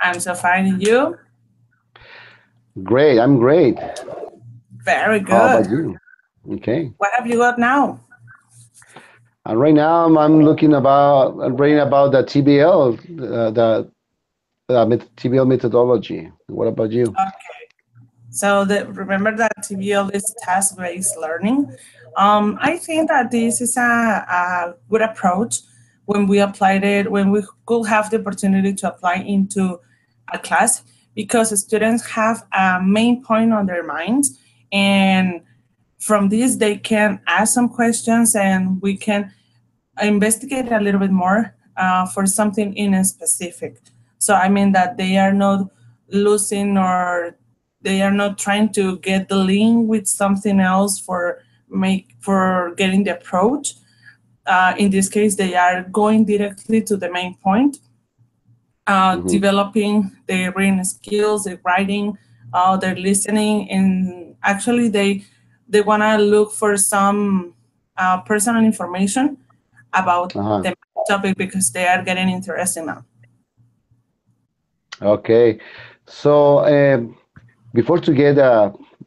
I'm so fine. And you? Great, I'm great. Very How about good. you? Okay. What have you got now? And right now I'm reading about the TBL, TBL methodology. What about you? So remember that TBL is task-based learning. I think that this is a good approach when we applied it, when we could have the opportunity to apply into a class because students have a main point on their minds, and from this they can ask some questions and we can investigate a little bit more for something in a specific. So I mean that they are not losing or they are not trying to get the link with something else for getting the approach. In this case, they are going directly to the main point, Hmm. developing their reading skills, their writing, their listening, and actually they want to look for some personal information about Uh-huh. the topic because they are getting interested now. Okay. So before to get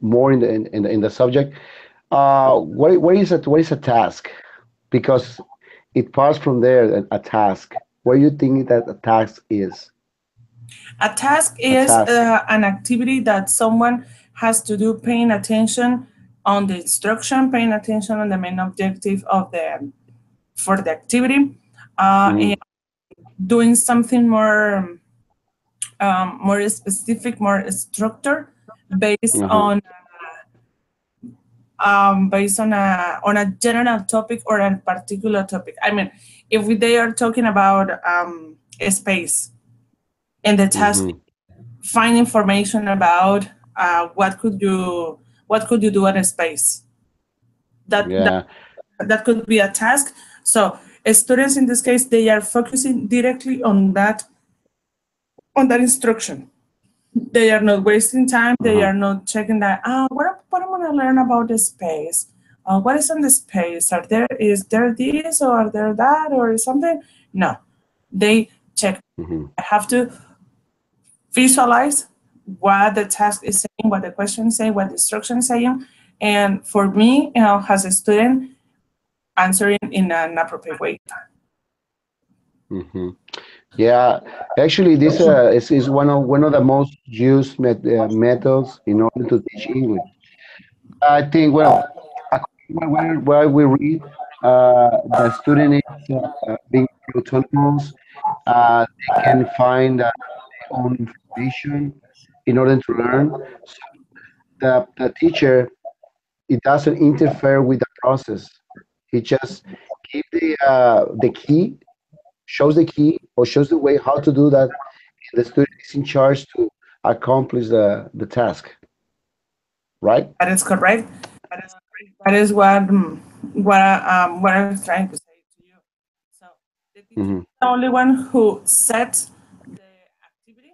more in the subject, what is a task? Because it parts from there a task. What do you think that a task is? A task A is task. an activity that someone has to do, paying attention on the instruction, paying attention on the main objective of the for the activity, and Mm-hmm. doing something more specific, more structured, based Uh-huh. on a general topic or a particular topic. I mean, if they are talking about a space and the task Mm-hmm. find information about what could you do in a space that that, Yeah. that could be a task. So students in this case they are focusing directly on that instruction. They are not wasting time. They Uh-huh. are not checking that. What I'm gonna learn about the space. What is on the space? Is there this or there that or something? No, they check. Mm-hmm. I have to visualize what the task is saying, what the question is saying, what the instruction is saying, and for me, as a student, answering in an appropriate way. Mm-hmm. Yeah, actually, this is one of the most used methods in order to teach English. I think, well, where we read, the student is being autonomous. They can find their own information in order to learn. So the teacher, it doesn't interfere with the process. He just give the key, shows the key, or shows the way how to do that. The student is in charge to accomplish the task, right? That is correct. That is what I was trying to say to you. So the teacher Hmm. is the only one who sets the activity.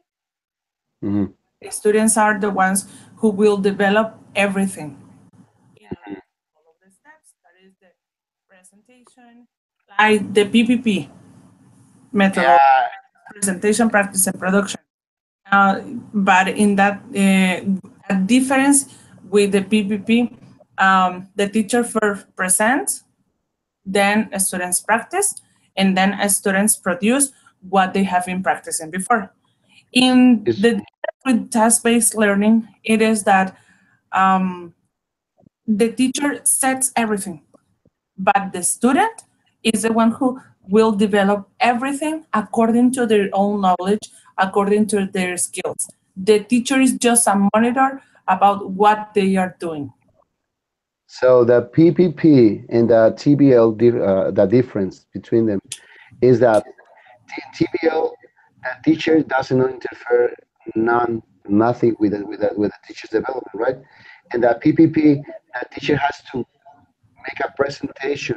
Hmm. The students are the ones who will develop everything in order to follow the steps. That is the presentation, like the PPP methodology, Yeah. presentation, practice, and production. Uh, but in that, a difference with the PPP, the teacher first presents, then students practice, and then students produce what they have been practicing before. In It's, the with task-based learning, it is that um, the teacher sets everything, but the student is the one who will develop everything according to their own knowledge, according to their skills. The teacher is just a monitor about what they are doing. so the PPP and the TBL, the difference between them is that TBL, the teacher doesn't interfere nothing with with the teacher's development, right? And the PPP, the teacher has to make a presentation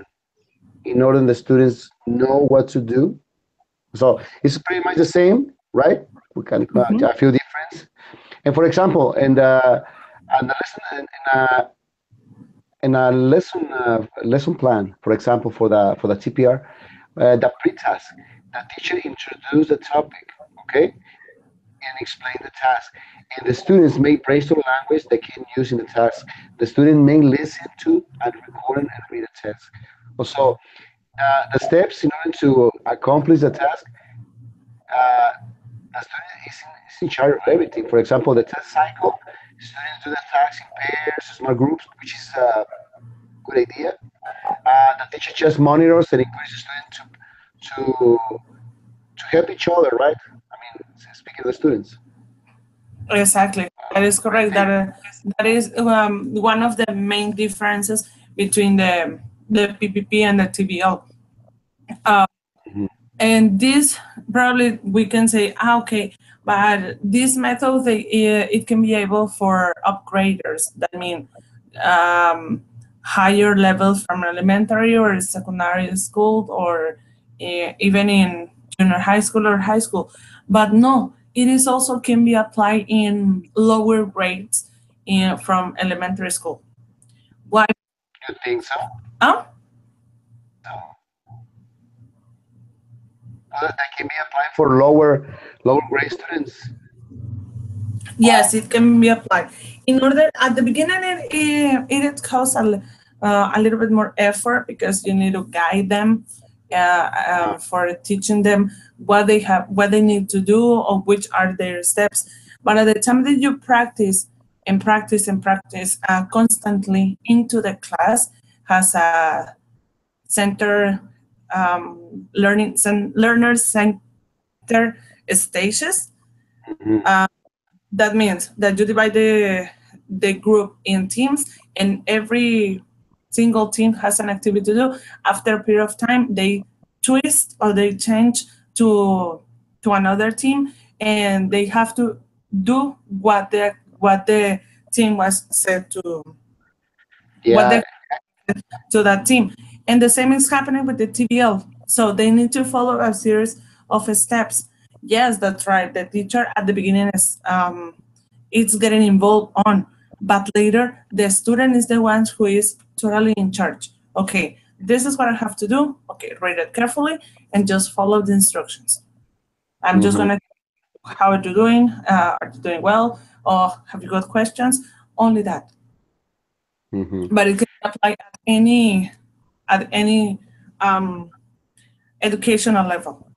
in order the students know what to do. So it's pretty much the same, right? We can Mhm. a few difference. And for example, and the lesson in a lesson plan, for example, for the TPR, the pre-task, the teacher introduce the topic, okay? and explain the task. And the students may brainstorm language they can use in the task. The student may listen to and record and read the text. Also, the steps in order to accomplish the task, uh, the student is in charge of everything. For example, the test cycle, students do the tasks in pairs, small groups, which is a good idea. The teacher just monitors and encourages students to to help each other, right? I mean, speaking of the students. Exactly. That is correct. That is one of the main differences between the PPP and the TBL. Uh, Mhm. and this probably we can say, okay, but this method it can be able for upgraders. That mean higher levels from elementary or secondary school or even in junior high school or high school. But no, it is also can be applied in lower grades from elementary school. Why? You think so? Um, So, that can be applied for lower grade students. Yes, it can be applied. In order at the beginning, it costs a little bit more effort because you need to guide them for teaching them what they need to do, or which are their steps. But at the time that you practice and practice and practice constantly into the class, has a center learner center stages. Mhm. Uh, that means that you divide the group in teams, and every single team has an activity to do. After a period of time, they twist or they change to another team, and they have to do what the team was set to what Yeah. they to that team. And the same is happening with the TBL. So they need to follow a series of steps. Yes, that's right. The teacher at the beginning is it's getting involved on, but later the student is the one who is totally in charge. Okay, this is what I have to do. Okay, read it carefully and just follow the instructions. I'm just Hmm. gonna how are you doing? Are you doing well? Or have you got questions? Only that. Hmm. But it can apply at any um, educational level.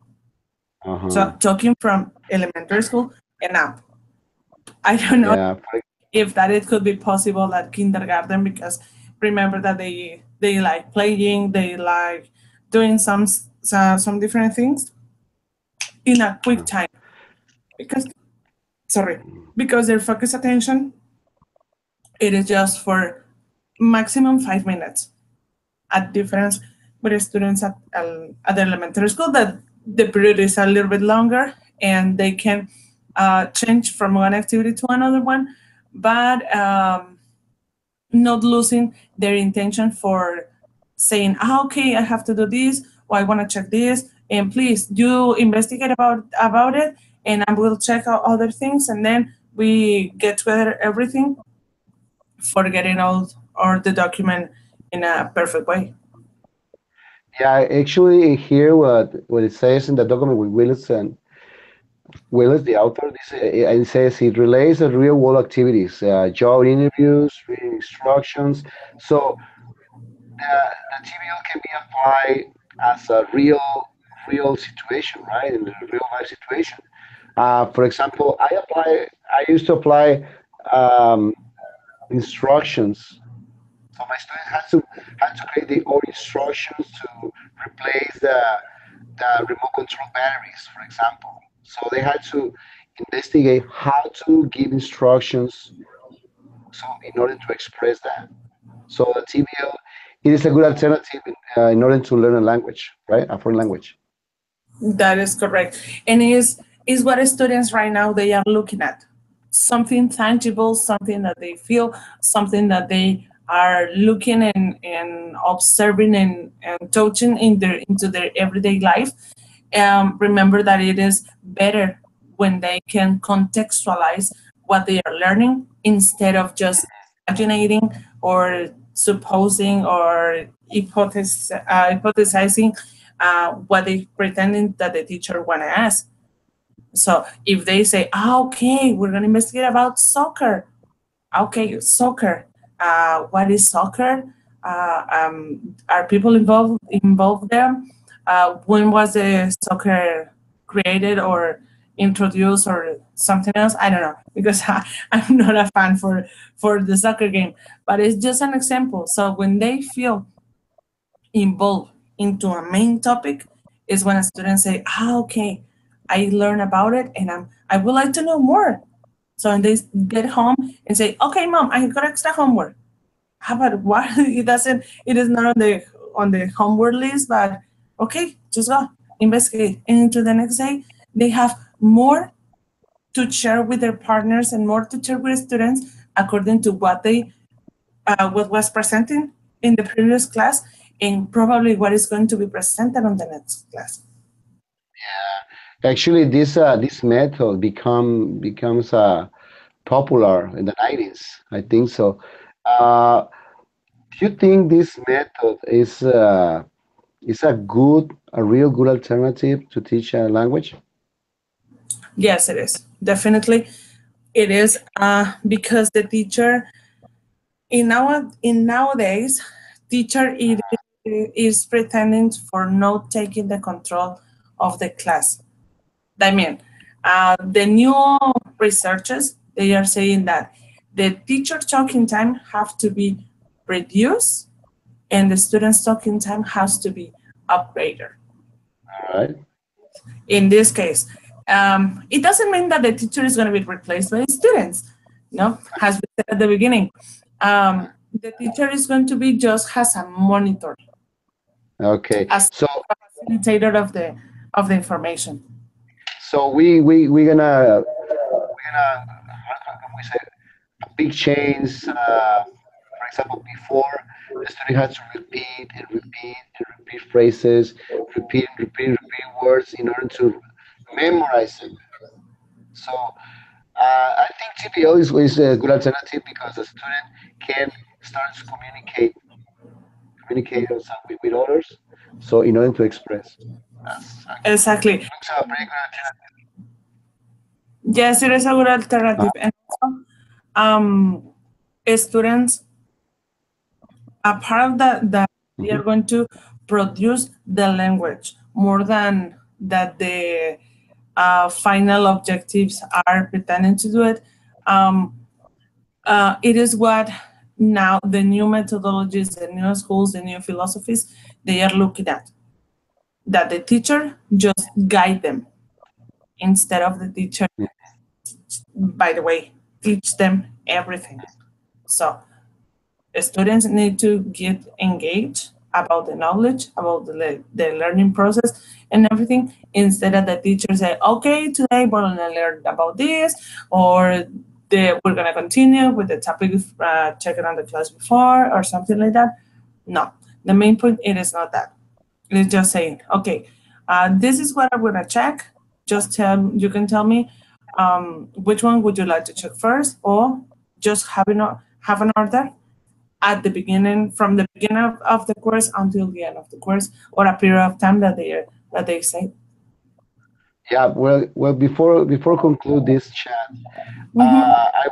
So Uh-huh. talking from elementary school and up. I don't know Yeah. if that it could be possible at kindergarten, because remember that they like playing, they like doing some different things in a quick time, because sorry, because their focus attention it is just for maximum 5 minutes. At difference with the students at the elementary school, that the period is a little bit longer and they can change from one activity to another one, but not losing their intention for saying, okay, I have to do this, or I want to check this, and please you investigate about it, and I will check out other things, and then we get together everything for getting out or the document in a perfect way. Yeah, actually, here what it says in the document with Willis and Willis, the author, it says it relays the real world activities, job interviews, reading instructions. So the TBL can be applied as a real situation, right? In a real life situation. For example, I used to apply um, instructions. So my students had to create their own instructions to replace the remote control batteries, for example. So they had to investigate how to give instructions so in order to express that. So the TBL it is a good alternative in order to learn a language, right? A foreign language. That is correct. And is what students right now they are looking at. Something tangible, something that they feel, something that they are looking and observing and touching into their everyday life. Remember that it is better when they can contextualize what they are learning instead of just imaginating or supposing or hypothesizing what they pretending that the teacher want to ask. So if they say, okay, we're going to investigate about soccer. Okay, soccer. What is soccer? Are people involved there? When was the soccer created or introduced or something else? I don't know because I'm not a fan for the soccer game, but it's just an example. So when they feel involved into a main topic, is when a student say, okay, I learned about it and I would like to know more. So when they get home and say, okay, mom, I got extra homework. How about what? It is not on the homework list, but okay, just go investigate. And into the next day, they have more to share with their partners and more to share with students according to what was presenting in the previous class and probably what is going to be presented on the next class. Actually, this method becomes popular in the 90s. I think so. Uh, do you think this method is a real good alternative to teach a language? Yes, it is. Definitely, it is because the teacher in nowadays, teacher is pretending for not taking the control of the class. I mean, the new researchers, they are saying that the teacher talking time have to be reduced and the students talking time has to be upgraded. All right. In this case, it doesn't mean that the teacher is going to be replaced by students. No, as we said at the beginning, the teacher is going to be just as a monitor, Okay. as So a facilitator of the information. we're gonna how can we say a big change. For example, before the student has to repeat and repeat and repeat phrases, repeat words in order to memorize them. So I think TPO is a good alternative because the student can start to communicate also with others. So in order to express, that's Exactly. looks a pretty good alternative. Yes, it is a good Uh, alternative. And also, students, a part of that they mhm. are going to produce the language more than that the final objectives are pretending to do it. Um, it is what now the new methodologies, the new schools, the new philosophies, they are looking at. That the teacher just guide them instead of the teacher, by the way, teach them everything. So students need to get engaged about the knowledge, about the learning process and everything, instead of the teacher say, okay, today we're going to learn about this, or we're going to continue with the topic checked on the class before, or something like that. No, the main point, it is not that. It's just saying, okay, this is what I'm going to check. You can tell me which one would you like to check first, or just have an order at the beginning, from the beginning of the course until the end of the course, or a period of time that they say. Yeah. Well. Before conclude this chat, Mm-hmm. I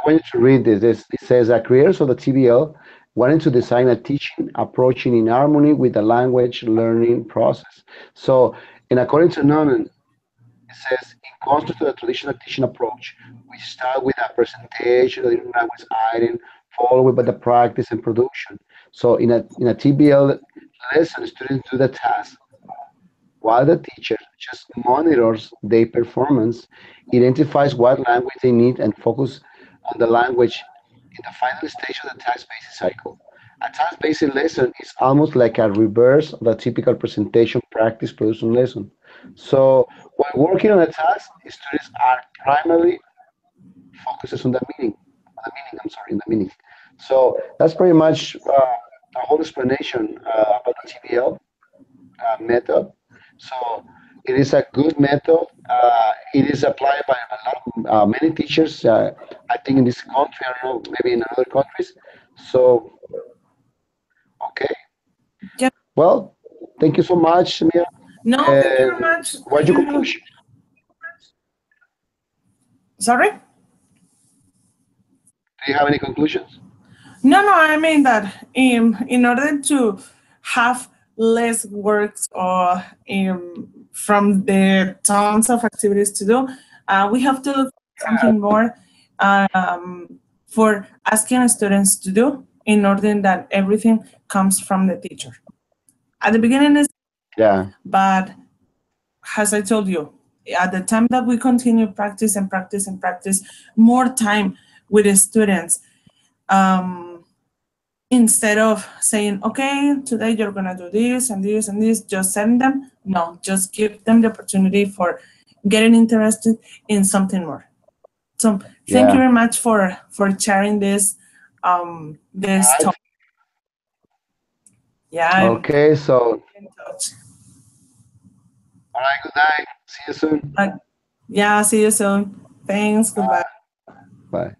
want you to read this. It says that creators of the TBL wanted to design a teaching approaching in harmony with the language learning process. So, in according to Norman, it says, in contrast to the traditional teaching approach, we start with a presentation of the language item, followed by the practice and production. So, in a TBL lesson, students do the task while the teacher just monitors their performance, identifies what language they need, and focus on the language in the final stage of the task-based cycle. A task-based lesson is almost like a reverse of the typical presentation practice production lesson. So while working on a task, students are primarily focused on the meaning, I'm sorry, in the meaning. So that's pretty much the whole explanation about the TBL method. So it is a good method. It is applied by a lot of many teachers. I think in this country, I don't know, maybe in other countries. So okay. Yeah. Well, thank you so much, Mia. No, thank you very And much. what's your conclusion? Sorry? Do you have any conclusions? No, I mean that in order to have less works or from the tons of activities to do, we have to look for something more for asking students to do in order that everything comes from the teacher. At the beginning is, Yeah. but as I told you, at the time that we continue practice and practice and practice, more time with the students. Instead of saying, okay, today you're going to do this and this and this, just send them. No, just give them the opportunity for getting interested in something more. So thank you Yeah. very much for sharing this this topic. Yeah, I'm Okay, so in touch. all right, good night. See you soon. Yeah, see you soon. Thanks. Goodbye. Bye.